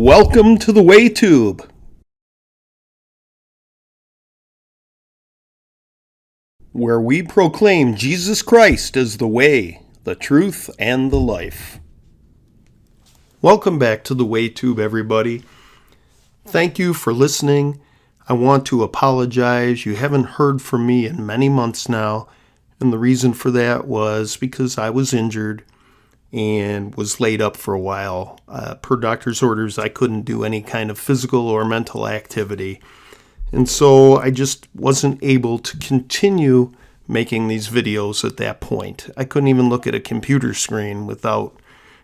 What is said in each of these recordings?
Welcome to the WayTube. Where we proclaim Jesus Christ as the way, the truth, and the life. Welcome back to the WayTube, everybody. Thank you for listening. I want to apologize. You haven't heard from me in many months now, and the reason for that was because I was injured and was laid up for a while. Per doctor's orders, I couldn't do any kind of physical or mental activity. And so I just wasn't able to continue making these videos at that point. I couldn't even look at a computer screen without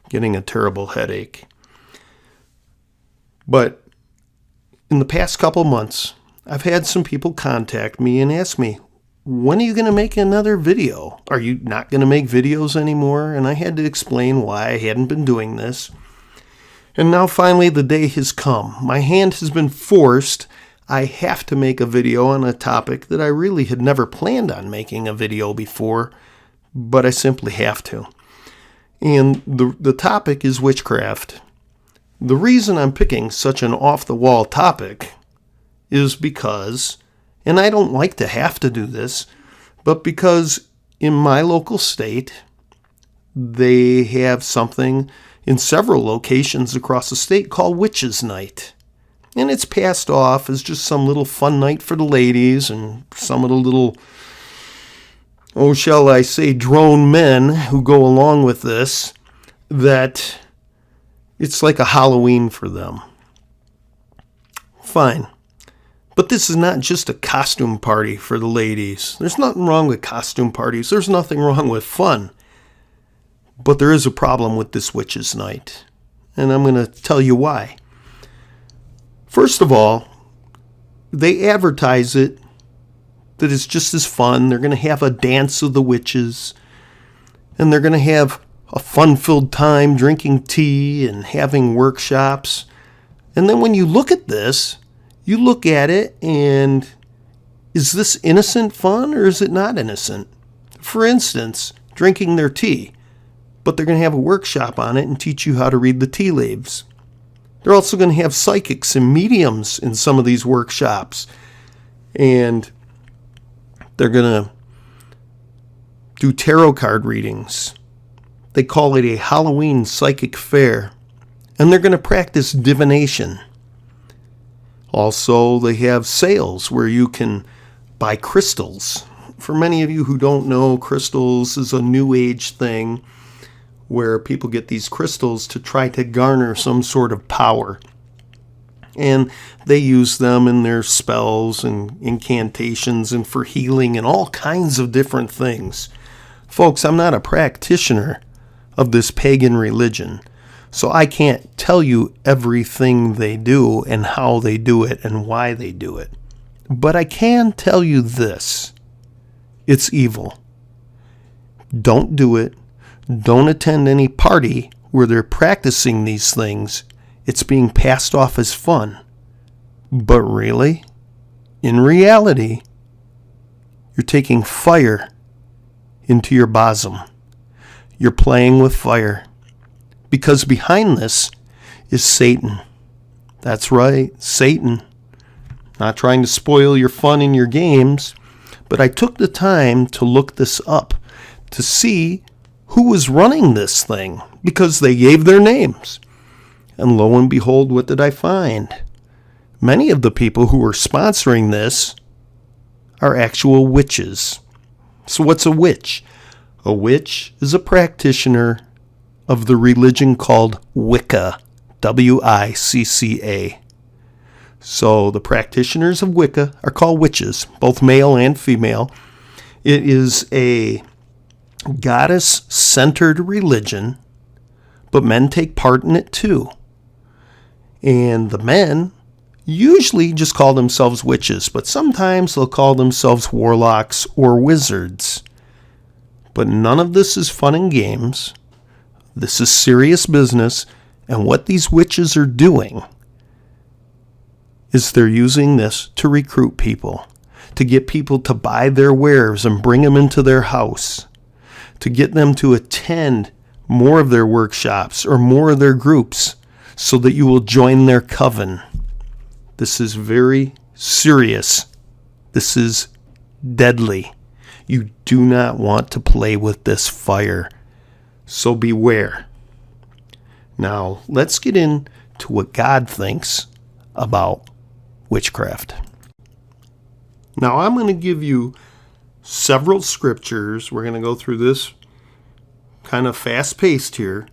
getting a terrible headache. But in the past couple months, I've had some people contact me and ask me, when are you going to make another video? Are you not going to make videos anymore? And I had to explain why I hadn't been doing this. And now finally the day has come. My hand has been forced. I have to make a video on a topic that I really had never planned on making a video before, but I simply have to. And the topic is witchcraft. The reason I'm picking such an off-the-wall topic is because, and I don't like to have to do this, but because in my local state, they have something in several locations across the state called Witches' Night. And it's passed off as just some little fun night for the ladies and some of the little, shall I say, drone men who go along with this, that it's like a Halloween for them. Fine. But this is not just a costume party for the ladies. There's nothing wrong with costume parties. There's nothing wrong with fun. But there is a problem with this Witches' Night. And I'm going to tell you why. First of all, they advertise it that it's just as fun. They're going to have a dance of the witches. And they're going to have a fun-filled time drinking tea and having workshops. And then when you look at this, you look at it and is this innocent fun or is it not innocent? For instance, drinking their tea, but they're going to have a workshop on it and teach you how to read the tea leaves. They're also going to have psychics and mediums in some of these workshops. And they're going to do tarot card readings. They call it a Halloween psychic fair. And they're going to practice divination. Also, they have sales where you can buy crystals. For many of you who don't know, crystals is a new age thing where people get these crystals to try to garner some sort of power. And they use them in their spells and incantations and for healing and all kinds of different things. Folks, I'm not a practitioner of this pagan religion, so I can't tell you everything they do and how they do it and why they do it. But I can tell you this. It's evil. Don't do it. Don't attend any party where they're practicing these things. It's being passed off as fun. But really, in reality, you're taking fire into your bosom. You're playing with fire. Because behind this is Satan. That's right, Satan. Not trying to spoil your fun in your games, but I took the time to look this up to see who was running this thing, because they gave their names. And lo and behold, what did I find? Many of the people who are sponsoring this are actual witches. So what's a witch? A witch is a practitioner of the religion called Wicca, W-I-C-C-A. So the practitioners of Wicca are called witches, both male and female. It is a goddess-centered religion, but men take part in it too. And the men usually just call themselves witches, but sometimes they'll call themselves warlocks or wizards. But none of this is fun and games. This is serious business, and what these witches are doing is they're using this to recruit people, to get people to buy their wares and bring them into their house, to get them to attend more of their workshops or more of their groups, so that you will join their coven. This is very serious. This is deadly. You do not want to play with this fire. So beware. Now, let's get into what God thinks about witchcraft. Now, I'm going to give you several scriptures. We're going to go through this kind of fast-paced here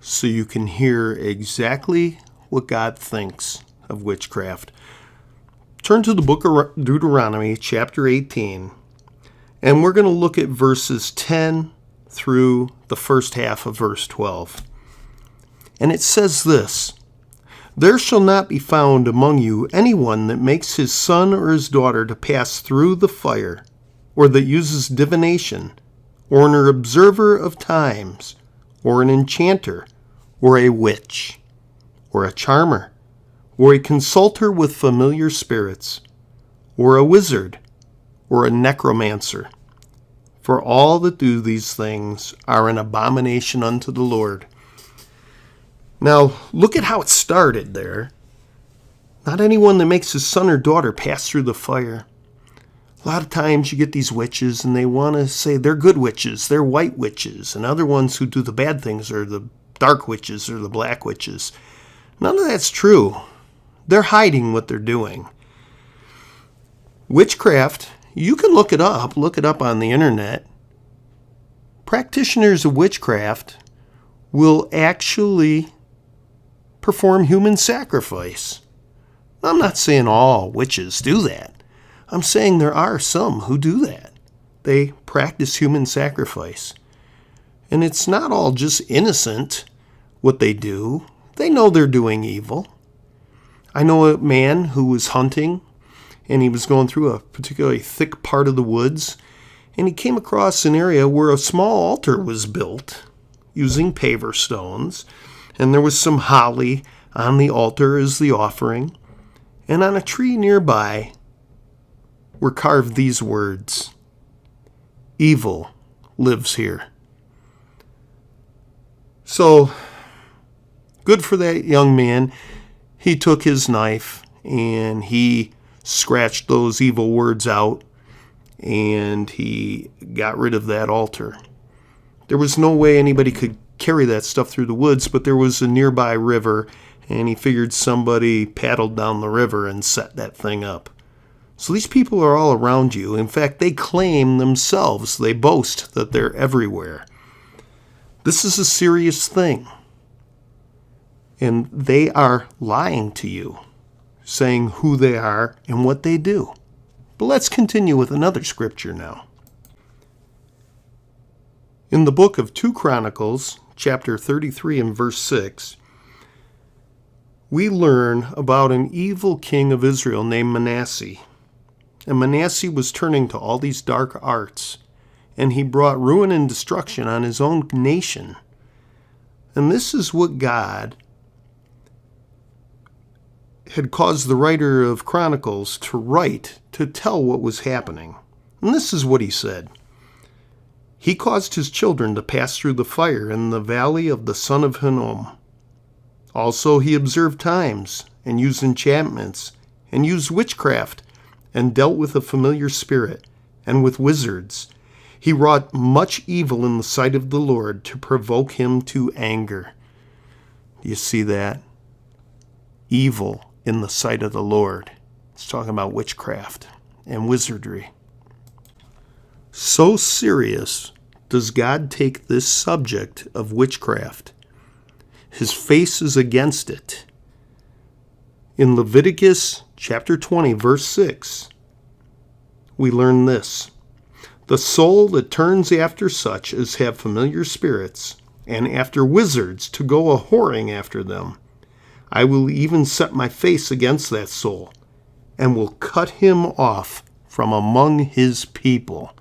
so you can hear exactly what God thinks of witchcraft. Turn to the book of Deuteronomy, chapter 18, and we're going to look at verses 10 through the first half of verse 12. And it says this: "There shall not be found among you anyone that makes his son or his daughter to pass through the fire, or that uses divination, or an observer of times, or an enchanter, or a witch, or a charmer, or a consulter with familiar spirits, or a wizard, or a necromancer. For all that do these things are an abomination unto the Lord." Now, look at how it started there. Not anyone that makes his son or daughter pass through the fire. A lot of times you get these witches and they want to say they're good witches, they're white witches, and other ones who do the bad things are the dark witches or the black witches. None of that's true. They're hiding what they're doing. Witchcraft, you can look it up on the internet. Practitioners of witchcraft will actually perform human sacrifice. I'm not saying all witches do that. I'm saying there are some who do that. They practice human sacrifice. And it's not all just innocent what they do. They know they're doing evil. I know a man who was hunting, and he was going through a particularly thick part of the woods, and he came across an area where a small altar was built using paver stones, and there was some holly on the altar as the offering, and on a tree nearby were carved these words: "Evil lives here." So, good for that young man. He took his knife and he scratched those evil words out, and he got rid of that altar. There was no way anybody could carry that stuff through the woods, but there was a nearby river, and he figured somebody paddled down the river and set that thing up. So these people are all around you. In fact, they claim themselves, they boast that they're everywhere. This is a serious thing. And they are lying to you, saying who they are and what they do. But let's continue with another scripture now. In the book of 2 Chronicles, chapter 33 and verse 6, we learn about an evil king of Israel named Manasseh. And Manasseh was turning to all these dark arts, and he brought ruin and destruction on his own nation. And this is what God had caused the writer of Chronicles to write to tell what was happening. And this is what he said: "He caused his children to pass through the fire in the valley of the son of Hinnom. Also he observed times, and used enchantments, and used witchcraft, and dealt with a familiar spirit, and with wizards. He wrought much evil in the sight of the Lord to provoke him to anger." Do you see that? Evil in the sight of the Lord. It's talking about witchcraft and wizardry. So serious does God take this subject of witchcraft. His face is against it. In Leviticus chapter 20, verse 6, we learn this: "The soul that turns after such as have familiar spirits, and after wizards to go a-whoring after them, I will even set my face against that soul, and will cut him off from among his people."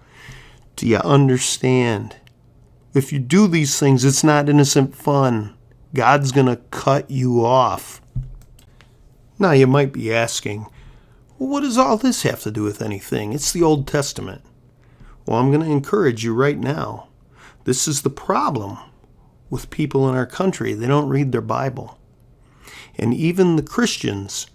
Do you understand? If you do these things, it's not innocent fun. God's going to cut you off. Now you might be asking, well, what does all this have to do with anything? It's the Old Testament. Well, I'm going to encourage you right now. This is the problem with people in our country. They don't read their Bible. And even the Christians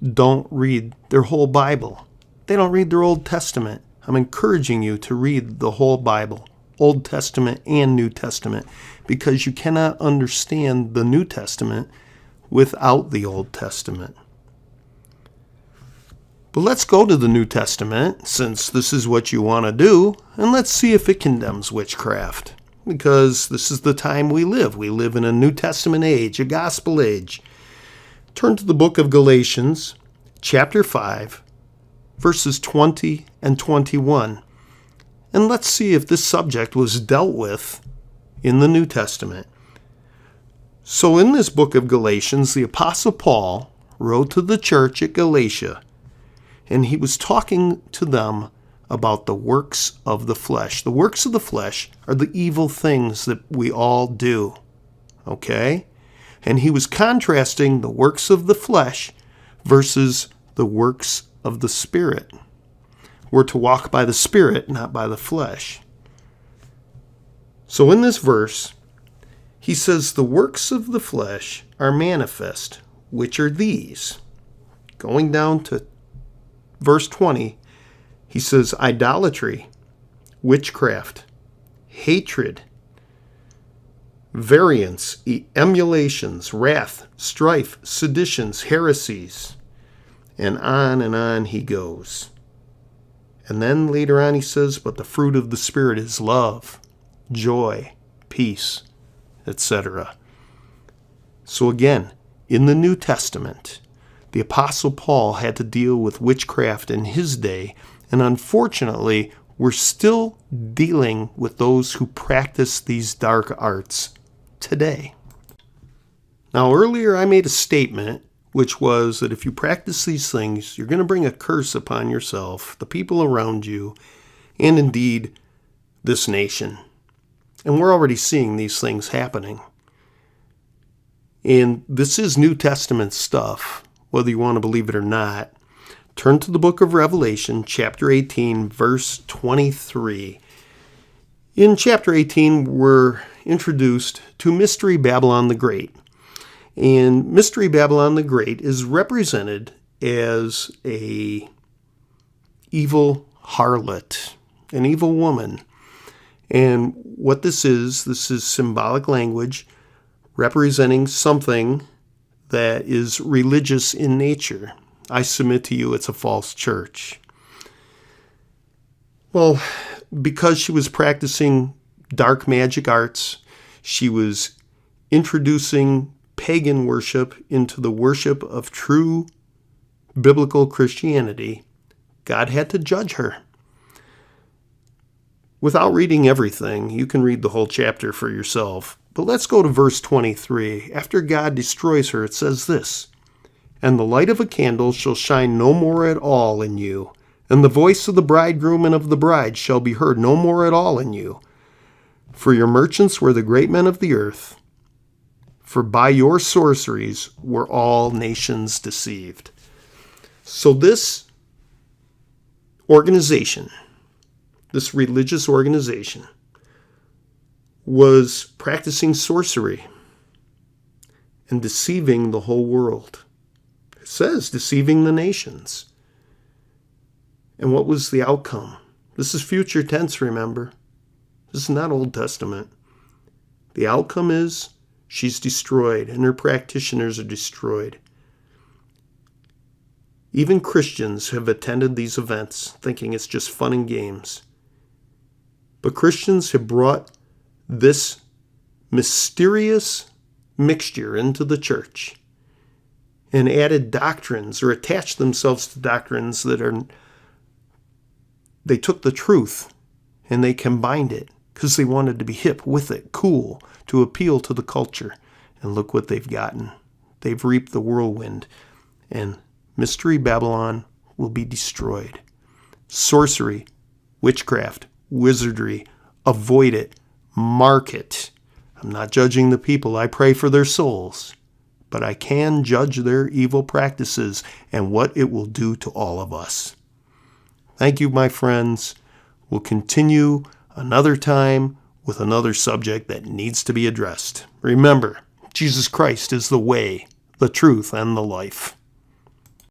don't read their whole Bible. They don't read their Old Testament. I'm encouraging you to read the whole Bible, Old Testament and New Testament, because you cannot understand the New Testament without the Old Testament. But let's go to the New Testament, since this is what you want to do, and let's see if it condemns witchcraft. Because this is the time we live. We live in a New Testament age, a gospel age. Turn to the book of Galatians, chapter 5, verses 20 and 21. And let's see if this subject was dealt with in the New Testament. So in this book of Galatians, the Apostle Paul wrote to the church at Galatia, and he was talking to them about the works of the flesh. The works of the flesh are the evil things that we all do. Okay? And he was contrasting the works of the flesh versus the works of the Spirit. We're to walk by the Spirit, not by the flesh. So in this verse, he says, the works of the flesh are manifest, which are these. Going down to verse 20, he says, idolatry, witchcraft, hatred, variance, emulations, wrath, strife, seditions, heresies, and on he goes. And then later on he says, but the fruit of the Spirit is love, joy, peace, etc. So again, in the New Testament, the Apostle Paul had to deal with witchcraft in his day, and unfortunately, we're still dealing with those who practice these dark arts today. Now, earlier I made a statement, which was that if you practice these things, you're going to bring a curse upon yourself, the people around you, and indeed this nation. And we're already seeing these things happening. And this is New Testament stuff, whether you want to believe it or not. Turn to the book of Revelation, chapter 18, verse 23. In chapter 18, we're introduced to Mystery Babylon the Great. And Mystery Babylon the Great is represented as a evil harlot, an evil woman. And what this is symbolic language representing something that is religious in nature. I submit to you it's a false church. Well, because she was practicing dark magic arts, she was introducing pagan worship into the worship of true biblical Christianity, God had to judge her. Without reading everything, you can read the whole chapter for yourself. But let's go to verse 23. After God destroys her, it says this, and the light of a candle shall shine no more at all in you, and the voice of the bridegroom and of the bride shall be heard no more at all in you. For your merchants were the great men of the earth, for by your sorceries were all nations deceived. So this organization, this religious organization, was practicing sorcery and deceiving the whole world. It says deceiving the nations. And what was the outcome? This is future tense, remember. This is not Old Testament. The outcome is she's destroyed and her practitioners are destroyed. Even Christians have attended these events thinking it's just fun and games. But Christians have brought this mysterious mixture into the church and added doctrines or attached themselves to doctrines that they took the truth and they combined it because they wanted to be hip with it, cool, to appeal to the culture. And look what they've gotten. They've reaped the whirlwind, and Mystery Babylon will be destroyed. Sorcery, witchcraft, wizardry, avoid it. Mark it. I'm not judging the people. I pray for their souls. But I can judge their evil practices and what it will do to all of us. Thank you, my friends. We'll continue another time with another subject that needs to be addressed. Remember, Jesus Christ is the way, the truth, and the life.